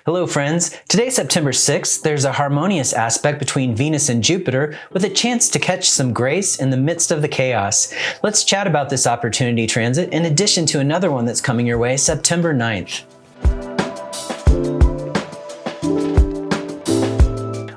Hello friends, today September 6th, there's a harmonious aspect between Venus and Jupiter with a chance to catch some grace in the midst of the chaos. Let's chat about this opportunity transit in addition to another one that's coming your way September 9th.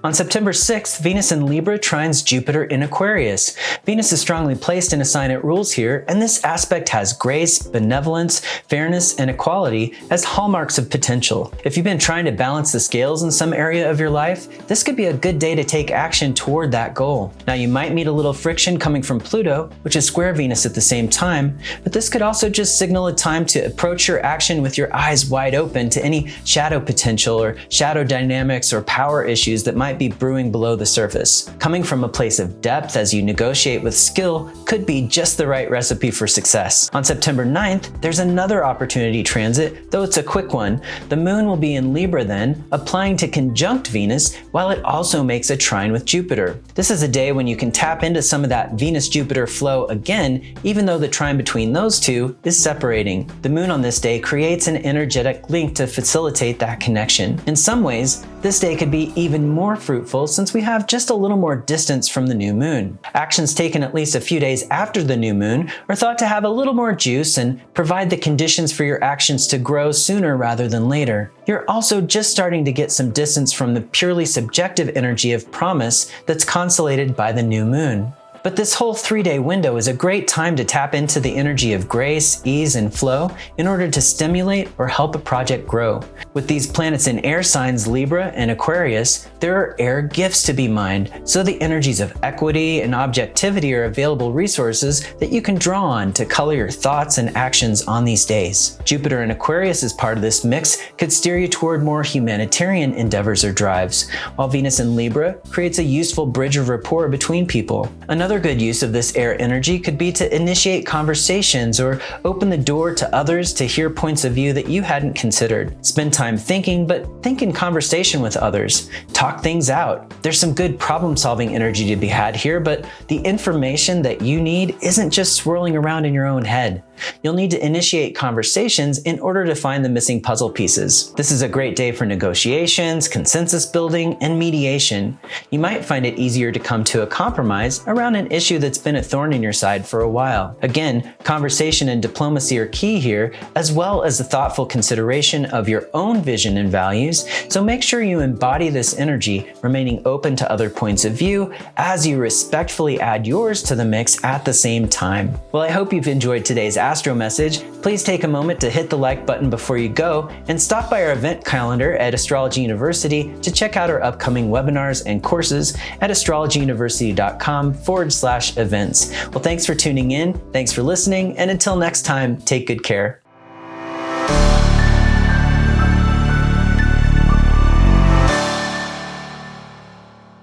On September 6th, Venus in Libra trines Jupiter in Aquarius. Venus is strongly placed in a sign it rules here, and this aspect has grace, benevolence, fairness, and equality as hallmarks of potential. If you've been trying to balance the scales in some area of your life, this could be a good day to take action toward that goal. Now, you might meet a little friction coming from Pluto, which is square Venus at the same time, but this could also just signal a time to approach your action with your eyes wide open to any shadow potential or shadow dynamics or power issues that might be brewing below the surface. Coming from a place of depth as you negotiate with skill could be just the right recipe for success. On September 9th, there's another opportunity transit, though it's a quick one. The moon will be in Libra then, applying to conjunct Venus, while it also makes a trine with Jupiter. This is a day when you can tap into some of that Venus-Jupiter flow again, even though the trine between those two is separating. The moon on this day creates an energetic link to facilitate that connection. In some ways, this day could be even more fruitful since we have just a little more distance from the new moon. Actions taken at least a few days after the new moon are thought to have a little more juice and provide the conditions for your actions to grow sooner rather than later. You're also just starting to get some distance from the purely subjective energy of promise that's constellated by the new moon. But this whole 3-day window is a great time to tap into the energy of grace, ease, and flow in order to stimulate or help a project grow. With these planets in air signs Libra and Aquarius, there are air gifts to be mined, so the energies of equity and objectivity are available resources that you can draw on to color your thoughts and actions on these days. Jupiter in Aquarius as part of this mix could steer you toward more humanitarian endeavors or drives, while Venus in Libra creates a useful bridge of rapport between people. Another good use of this air energy could be to initiate conversations or open the door to others to hear points of view that you hadn't considered. Spend time thinking, but think in conversation with others. Talk things out. There's some good problem-solving energy to be had here, but the information that you need isn't just swirling around in your own head. You'll need to initiate conversations in order to find the missing puzzle pieces. This is a great day for negotiations, consensus building, and mediation. You might find it easier to come to a compromise around an issue that's been a thorn in your side for a while. Again, conversation and diplomacy are key here, as well as the thoughtful consideration of your own vision and values, so make sure you embody this energy, remaining open to other points of view as you respectfully add yours to the mix at the same time. Well, I hope you've enjoyed today's astro message. Please take a moment to hit the like button before you go and stop by our event calendar at Astrology University to check out our upcoming webinars and courses at astrologyuniversity.com/events. Well, thanks for tuning in, thanks for listening, and until next time, take good care.